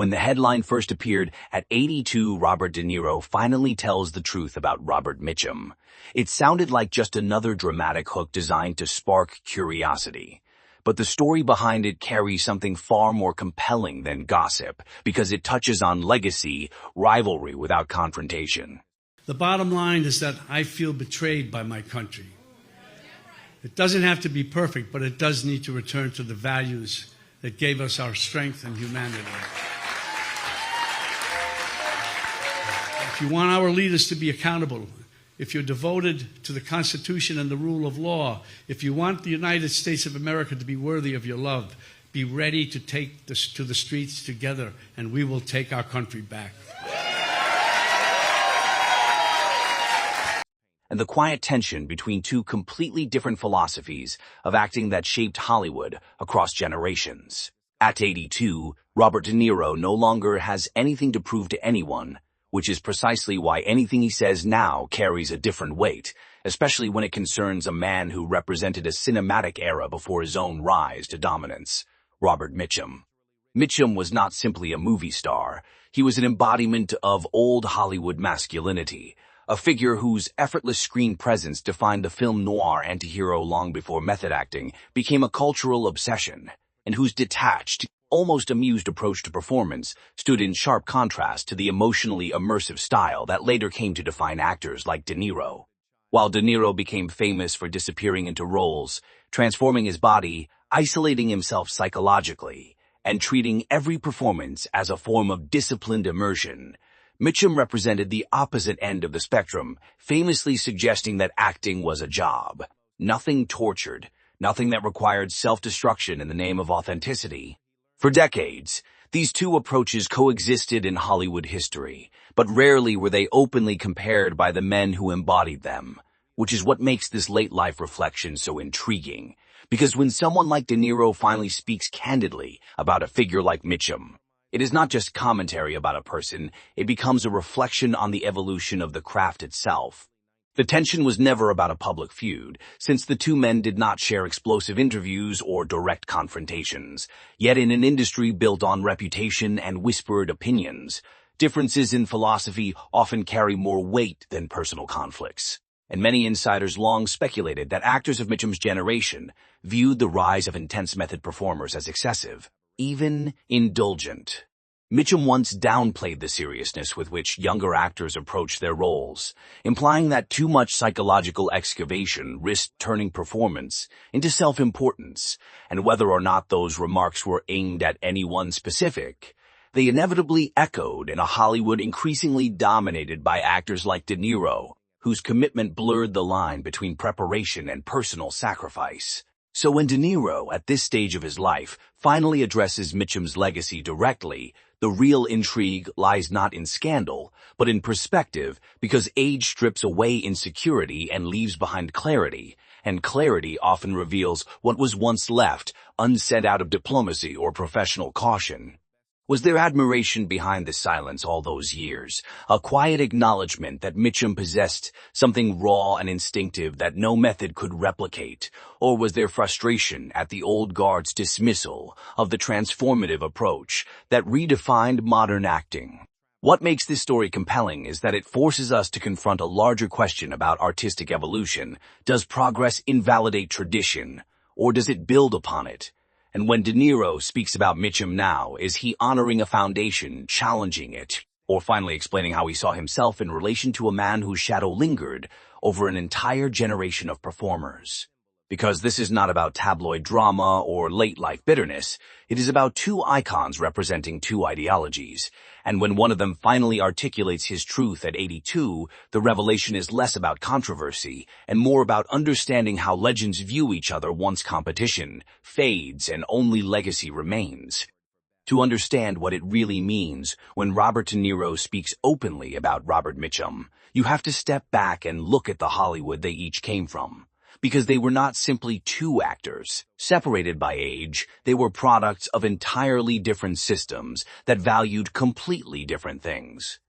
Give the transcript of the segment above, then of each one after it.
When the headline first appeared, at 82, Robert De Niro finally tells the truth about Robert Mitchum. It sounded like just another dramatic hook designed to spark curiosity. But the story behind it carries something far more compelling than gossip, because it touches on legacy, rivalry without confrontation. The bottom line is that I feel betrayed by my country. It doesn't have to be perfect, but it does need to return to the values that gave us our strength and humanity. If you want our leaders to be accountable, if you're devoted to the Constitution and the rule of law, if you want the United States of America to be worthy of your love, be ready to take this to the streets together, and we will take our country back. And the quiet tension between two completely different philosophies of acting that shaped Hollywood across generations. At 82, Robert De Niro no longer has anything to prove to anyone, which is precisely why anything he says now carries a different weight, especially when it concerns a man who represented a cinematic era before his own rise to dominance, Robert Mitchum. Mitchum was not simply a movie star. He was an embodiment of old Hollywood masculinity, a figure whose effortless screen presence defined the film noir antihero long before method acting became a cultural obsession, and whose detached, almost amused approach to performance stood in sharp contrast to the emotionally immersive style that later came to define actors like De Niro. While De Niro became famous for disappearing into roles, transforming his body, isolating himself psychologically, and treating every performance as a form of disciplined immersion, Mitchum represented the opposite end of the spectrum, famously suggesting that acting was a job. Nothing tortured, nothing that required self-destruction in the name of authenticity. For decades, these two approaches coexisted in Hollywood history, but rarely were they openly compared by the men who embodied them, which is what makes this late-life reflection so intriguing. Because when someone like De Niro finally speaks candidly about a figure like Mitchum, it is not just commentary about a person, it becomes a reflection on the evolution of the craft itself. The tension was never about a public feud, since the two men did not share explosive interviews or direct confrontations. Yet in an industry built on reputation and whispered opinions, differences in philosophy often carry more weight than personal conflicts. And many insiders long speculated that actors of Mitchum's generation viewed the rise of intense method performers as excessive, even indulgent. Mitchum once downplayed the seriousness with which younger actors approached their roles, implying that too much psychological excavation risked turning performance into self-importance, and whether or not those remarks were aimed at anyone specific, they inevitably echoed in a Hollywood increasingly dominated by actors like De Niro, whose commitment blurred the line between preparation and personal sacrifice. So when De Niro, at this stage of his life, finally addresses Mitchum's legacy directly, the real intrigue lies not in scandal, but in perspective, because age strips away insecurity and leaves behind clarity, and clarity often reveals what was once left, unsaid out of diplomacy or professional caution. Was there admiration behind the silence all those years, a quiet acknowledgement that Mitchum possessed something raw and instinctive that no method could replicate, or was there frustration at the old guard's dismissal of the transformative approach that redefined modern acting? What makes this story compelling is that it forces us to confront a larger question about artistic evolution. Does progress invalidate tradition, or does it build upon it? And when De Niro speaks about Mitchum now, is he honoring a foundation, challenging it, or finally explaining how he saw himself in relation to a man whose shadow lingered over an entire generation of performers? Because this is not about tabloid drama or late-life bitterness, it is about two icons representing two ideologies. And when one of them finally articulates his truth at 82, the revelation is less about controversy and more about understanding how legends view each other once competition fades and only legacy remains. To understand what it really means when Robert De Niro speaks openly about Robert Mitchum, you have to step back and look at the Hollywood they each came from. Because they were not simply two actors, separated by age, they were products of entirely different systems that valued completely different things.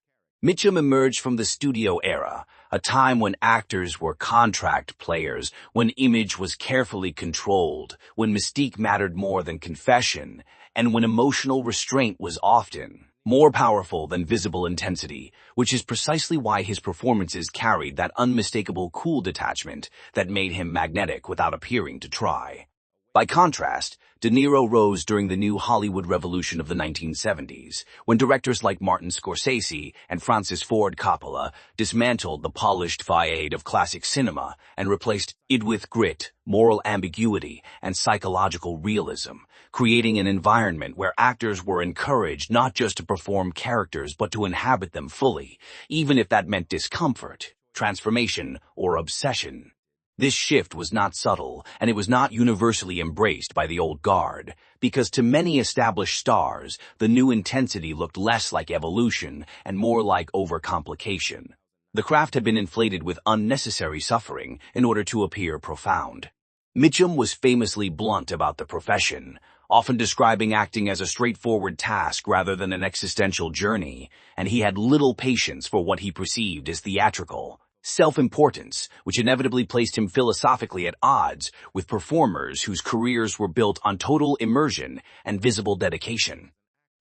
Mitchum emerged from the studio era, a time when actors were contract players, when image was carefully controlled, when mystique mattered more than confession, and when emotional restraint was often more powerful than visible intensity, which is precisely why his performances carried that unmistakable cool detachment that made him magnetic without appearing to try. By contrast, De Niro rose during the new Hollywood revolution of the 1970s, when directors like Martin Scorsese and Francis Ford Coppola dismantled the polished facade of classic cinema and replaced it with grit, moral ambiguity, and psychological realism, creating an environment where actors were encouraged not just to perform characters but to inhabit them fully, even if that meant discomfort, transformation, or obsession. This shift was not subtle, and it was not universally embraced by the old guard, because to many established stars, the new intensity looked less like evolution and more like overcomplication. The craft had been inflated with unnecessary suffering in order to appear profound. Mitchum was famously blunt about the profession, often describing acting as a straightforward task rather than an existential journey, and he had little patience for what he perceived as theatrical self-importance, which inevitably placed him philosophically at odds with performers whose careers were built on total immersion and visible dedication.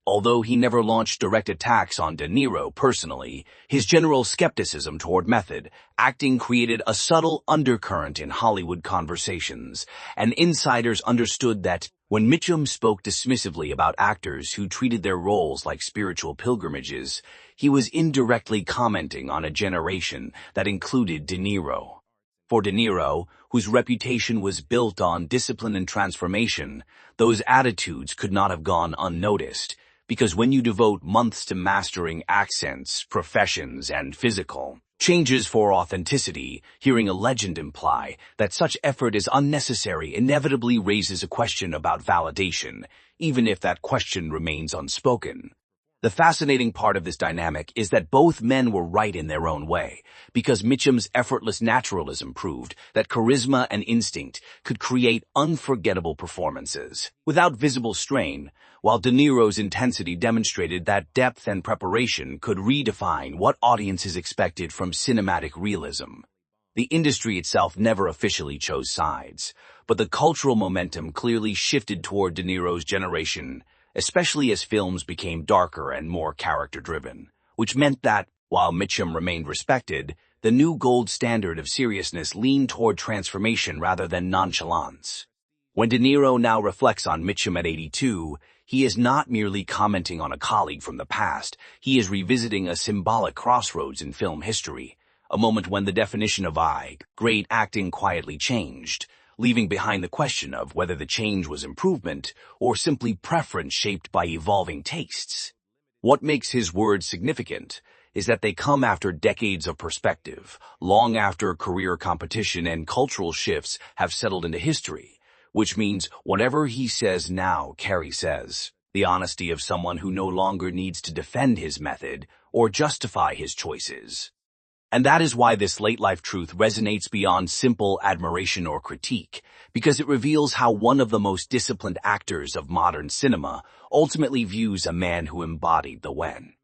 Although he never launched direct attacks on De Niro personally, his general skepticism toward method acting created a subtle undercurrent in Hollywood conversations, and insiders understood that when Mitchum spoke dismissively about actors who treated their roles like spiritual pilgrimages, he was indirectly commenting on a generation that included De Niro. For De Niro, whose reputation was built on discipline and transformation, those attitudes could not have gone unnoticed, because when you devote months to mastering accents, professions, and physical changes for authenticity, hearing a legend imply that such effort is unnecessary inevitably raises a question about validation, even if that question remains unspoken. The fascinating part of this dynamic is that both men were right in their own way, because Mitchum's effortless naturalism proved that charisma and instinct could create unforgettable performances without visible strain, while De Niro's intensity demonstrated that depth and preparation could redefine what audiences expected from cinematic realism. The industry itself never officially chose sides, but the cultural momentum clearly shifted toward De Niro's generation, especially as films became darker and more character-driven, which meant that, while Mitchum remained respected, the new gold standard of seriousness leaned toward transformation rather than nonchalance. When De Niro now reflects on Mitchum at 82, he is not merely commenting on a colleague from the past, he is revisiting a symbolic crossroads in film history, a moment when the definition of great acting quietly changed, leaving behind the question of whether the change was improvement or simply preference shaped by evolving tastes. What makes his words significant is that they come after decades of perspective, long after career competition and cultural shifts have settled into history, which means whatever he says now, Carrie says, the honesty of someone who no longer needs to defend his method or justify his choices. And that is why this late-life truth resonates beyond simple admiration or critique, because it reveals how one of the most disciplined actors of modern cinema ultimately views a man who embodied the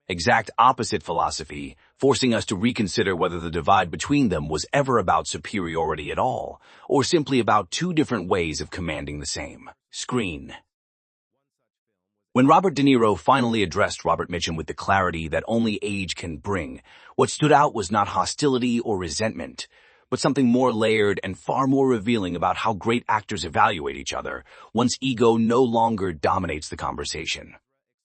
exact opposite philosophy, forcing us to reconsider whether the divide between them was ever about superiority at all, or simply about two different ways of commanding the same screen. When Robert De Niro finally addressed Robert Mitchum with the clarity that only age can bring, what stood out was not hostility or resentment, but something more layered and far more revealing about how great actors evaluate each other once ego no longer dominates the conversation.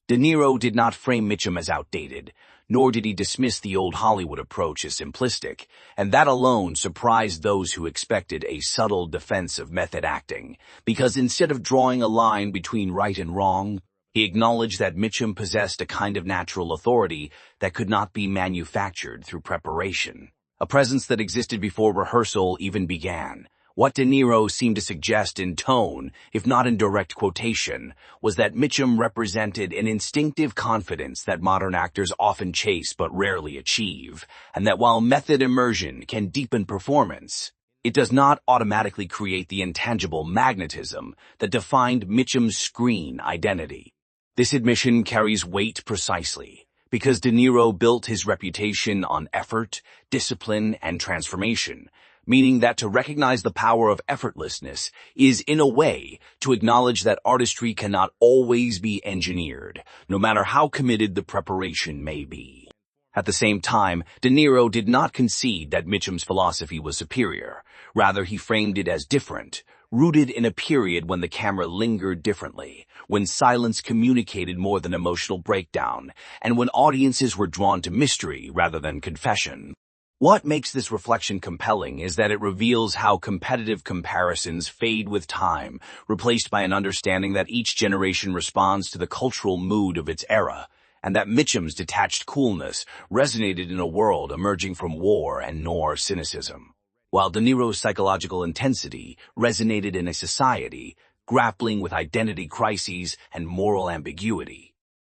De Niro did not frame Mitchum as outdated, nor did he dismiss the old Hollywood approach as simplistic, and that alone surprised those who expected a subtle defense of method acting, because instead of drawing a line between right and wrong, he acknowledged that Mitchum possessed a kind of natural authority that could not be manufactured through preparation, a presence that existed before rehearsal even began. What De Niro seemed to suggest in tone, if not in direct quotation, was that Mitchum represented an instinctive confidence that modern actors often chase but rarely achieve, and that while method immersion can deepen performance, it does not automatically create the intangible magnetism that defined Mitchum's screen identity. This admission carries weight precisely because De Niro built his reputation on effort, discipline, and transformation, meaning that to recognize the power of effortlessness is, in a way, to acknowledge that artistry cannot always be engineered, no matter how committed the preparation may be. At the same time, De Niro did not concede that Mitchum's philosophy was superior. Rather, he framed it as different, rooted in a period when the camera lingered differently, when silence communicated more than emotional breakdown, and when audiences were drawn to mystery rather than confession. What makes this reflection compelling is that it reveals how competitive comparisons fade with time, replaced by an understanding that each generation responds to the cultural mood of its era, and that Mitchum's detached coolness resonated in a world emerging from war and noir cynicism, while De Niro's psychological intensity resonated in a society grappling with identity crises and moral ambiguity.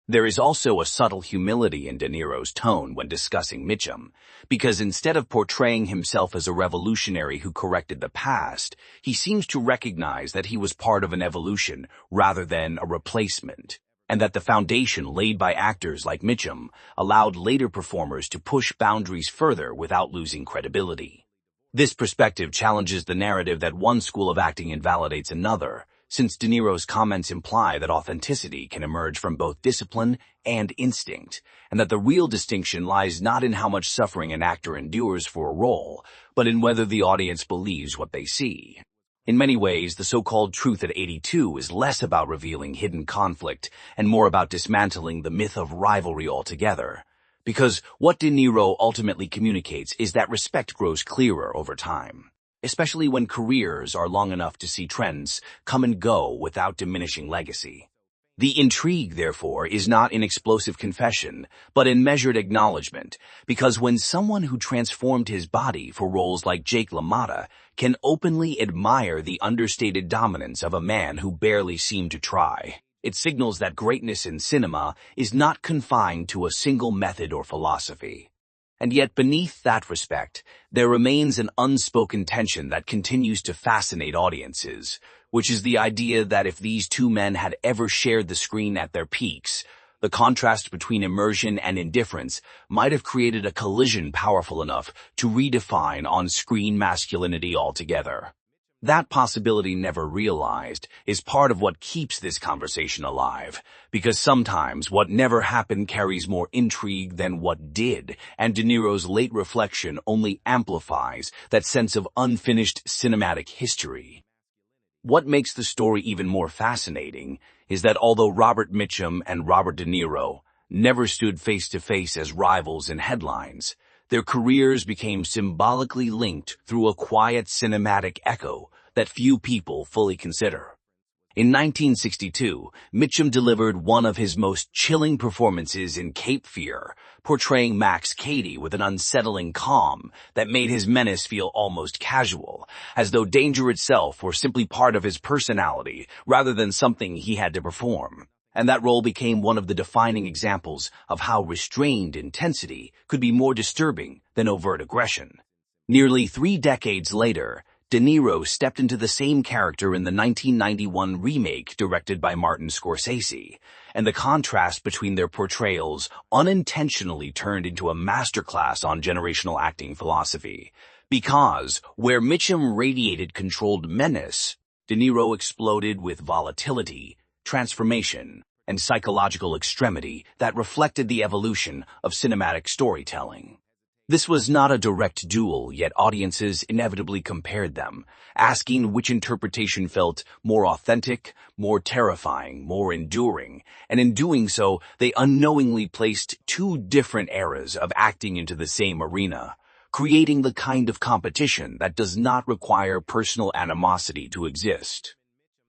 There is also a subtle humility in De Niro's tone when discussing Mitchum, because instead of portraying himself as a revolutionary who corrected the past, he seems to recognize that he was part of an evolution rather than a replacement, and that the foundation laid by actors like Mitchum allowed later performers to push boundaries further without losing credibility. This perspective challenges the narrative that one school of acting invalidates another, since De Niro's comments imply that authenticity can emerge from both discipline and instinct, and that the real distinction lies not in how much suffering an actor endures for a role, but in whether the audience believes what they see. In many ways, the so-called truth at 82 is less about revealing hidden conflict and more about dismantling the myth of rivalry altogether. Because what De Niro ultimately communicates is that respect grows clearer over time, especially when careers are long enough to see trends come and go without diminishing legacy. The intrigue, therefore, is not in explosive confession, but in measured acknowledgement, because when someone who transformed his body for roles like Jake LaMotta can openly admire the understated dominance of a man who barely seemed to try, it signals that greatness in cinema is not confined to a single method or philosophy. And yet beneath that respect, there remains an unspoken tension that continues to fascinate audiences, which is the idea that if these two men had ever shared the screen at their peaks, the contrast between immersion and indifference might have created a collision powerful enough to redefine on-screen masculinity altogether. That possibility never realized is part of what keeps this conversation alive, because sometimes what never happened carries more intrigue than what did, and De Niro's late reflection only amplifies that sense of unfinished cinematic history. What makes the story even more fascinating is that although Robert Mitchum and Robert De Niro never stood face to face as rivals in headlines, their careers became symbolically linked through a quiet cinematic echo that few people fully consider. In 1962, Mitchum delivered one of his most chilling performances in Cape Fear, portraying Max Cady with an unsettling calm that made his menace feel almost casual, as though danger itself were simply part of his personality rather than something he had to perform. And that role became one of the defining examples of how restrained intensity could be more disturbing than overt aggression. Nearly 3 decades later, De Niro stepped into the same character in the 1991 remake directed by Martin Scorsese, and the contrast between their portrayals unintentionally turned into a masterclass on generational acting philosophy. Because where Mitchum radiated controlled menace, De Niro exploded with volatility, transformation, and psychological extremity that reflected the evolution of cinematic storytelling. This was not a direct duel, yet audiences inevitably compared them, asking which interpretation felt more authentic, more terrifying, more enduring, and in doing so, they unknowingly placed 2 different eras of acting into the same arena, creating the kind of competition that does not require personal animosity to exist.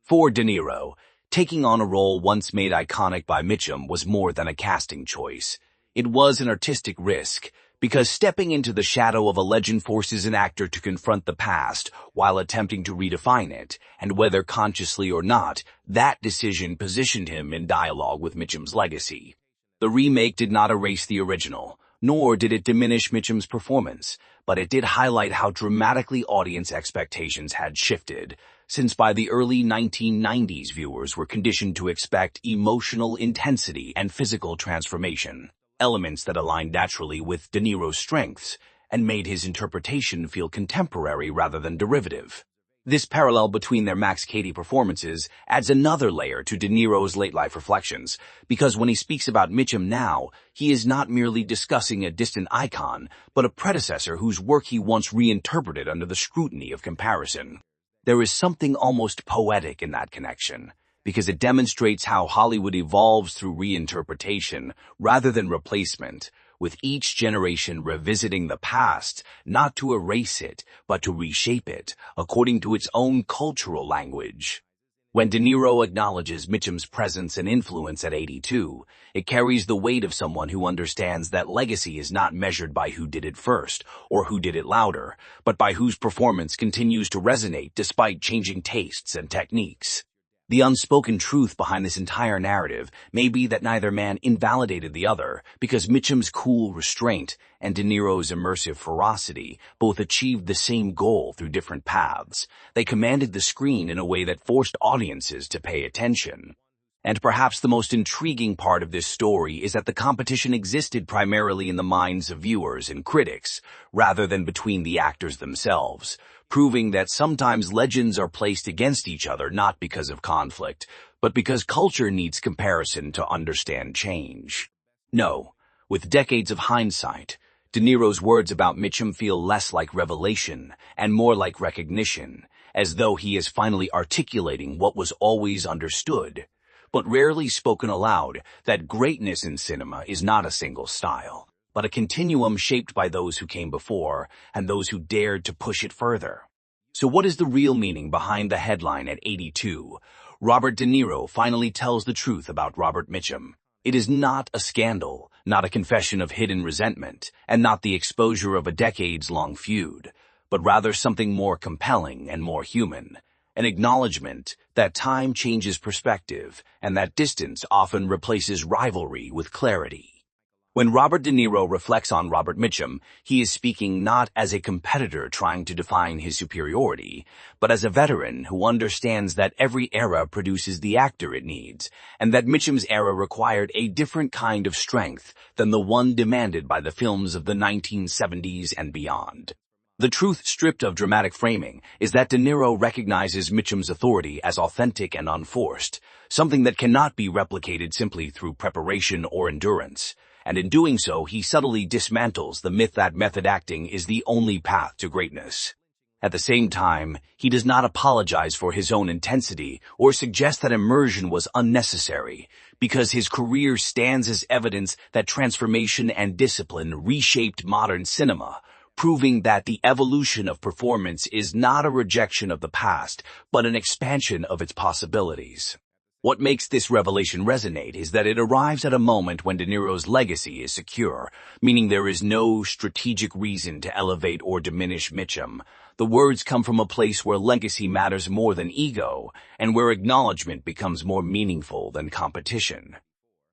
For De Niro, taking on a role once made iconic by Mitchum was more than a casting choice. It was an artistic risk, because stepping into the shadow of a legend forces an actor to confront the past while attempting to redefine it, and whether consciously or not, that decision positioned him in dialogue with Mitchum's legacy. The remake did not erase the original, nor did it diminish Mitchum's performance, but it did highlight how dramatically audience expectations had shifted, since by the early 1990s viewers were conditioned to expect emotional intensity and physical transformation, elements that aligned naturally with De Niro's strengths, and made his interpretation feel contemporary rather than derivative. This parallel between their Max Cady performances adds another layer to De Niro's late-life reflections, because when he speaks about Mitchum now, he is not merely discussing a distant icon, but a predecessor whose work he once reinterpreted under the scrutiny of comparison. There is something almost poetic in that connection, because it demonstrates how Hollywood evolves through reinterpretation rather than replacement, with each generation revisiting the past, not to erase it, but to reshape it, according to its own cultural language. When De Niro acknowledges Mitchum's presence and influence at 82, it carries the weight of someone who understands that legacy is not measured by who did it first, or who did it louder, but by whose performance continues to resonate despite changing tastes and techniques. The unspoken truth behind this entire narrative may be that neither man invalidated the other, because Mitchum's cool restraint and De Niro's immersive ferocity both achieved the same goal through different paths. They commanded the screen in a way that forced audiences to pay attention. And perhaps the most intriguing part of this story is that the competition existed primarily in the minds of viewers and critics, rather than between the actors themselves, proving that sometimes legends are placed against each other not because of conflict, but because culture needs comparison to understand change. No, with decades of hindsight, De Niro's words about Mitchum feel less like revelation and more like recognition, as though he is finally articulating what was always understood, but rarely spoken aloud, that greatness in cinema is not a single style, but a continuum shaped by those who came before and those who dared to push it further. So what is the real meaning behind the headline at 82? Robert De Niro finally tells the truth about Robert Mitchum. It is not a scandal, not a confession of hidden resentment, and not the exposure of a decades-long feud, but rather something more compelling and more human. An acknowledgement that time changes perspective and that distance often replaces rivalry with clarity. When Robert De Niro reflects on Robert Mitchum, he is speaking not as a competitor trying to define his superiority, but as a veteran who understands that every era produces the actor it needs, and that Mitchum's era required a different kind of strength than the one demanded by the films of the 1970s and beyond. The truth stripped of dramatic framing is that De Niro recognizes Mitchum's authority as authentic and unforced, something that cannot be replicated simply through preparation or endurance. And in doing so, he subtly dismantles the myth that method acting is the only path to greatness. At the same time, he does not apologize for his own intensity or suggest that immersion was unnecessary, because his career stands as evidence that transformation and discipline reshaped modern cinema, proving that the evolution of performance is not a rejection of the past, but an expansion of its possibilities. What makes this revelation resonate is that it arrives at a moment when De Niro's legacy is secure, meaning there is no strategic reason to elevate or diminish Mitchum. The words come from a place where legacy matters more than ego, and where acknowledgement becomes more meaningful than competition.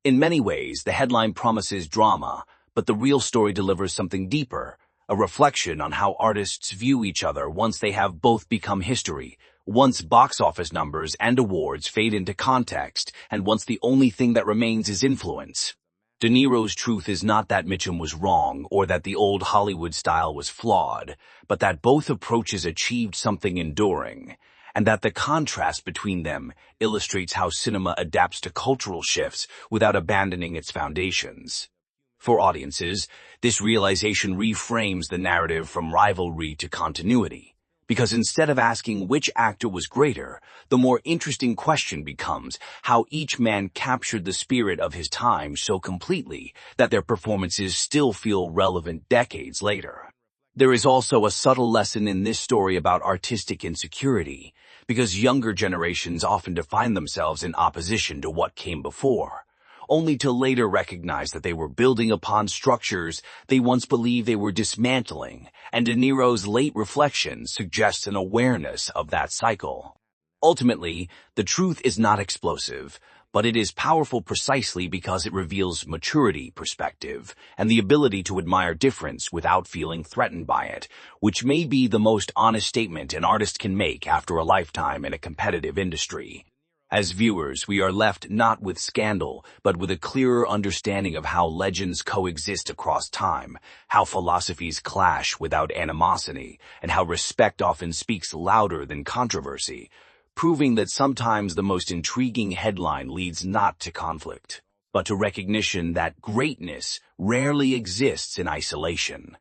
In many ways, the headline promises drama, but the real story delivers something deeper, a reflection on how artists view each other once they have both become history, once box office numbers and awards fade into context, and once the only thing that remains is influence. De Niro's truth is not that Mitchum was wrong or that the old Hollywood style was flawed, but that both approaches achieved something enduring, and that the contrast between them illustrates how cinema adapts to cultural shifts without abandoning its foundations. For audiences, this realization reframes the narrative from rivalry to continuity, because instead of asking which actor was greater, the more interesting question becomes how each man captured the spirit of his time so completely that their performances still feel relevant decades later. There is also a subtle lesson in this story about artistic insecurity, because younger generations often define themselves in opposition to what came before, only to later recognize that they were building upon structures they once believed they were dismantling, and De Niro's late reflection suggests an awareness of that cycle. Ultimately, the truth is not explosive, but it is powerful precisely because it reveals maturity, perspective, and the ability to admire difference without feeling threatened by it, which may be the most honest statement an artist can make after a lifetime in a competitive industry. As viewers, we are left not with scandal, but with a clearer understanding of how legends coexist across time, how philosophies clash without animosity, and how respect often speaks louder than controversy, proving that sometimes the most intriguing headline leads not to conflict, but to recognition that greatness rarely exists in isolation.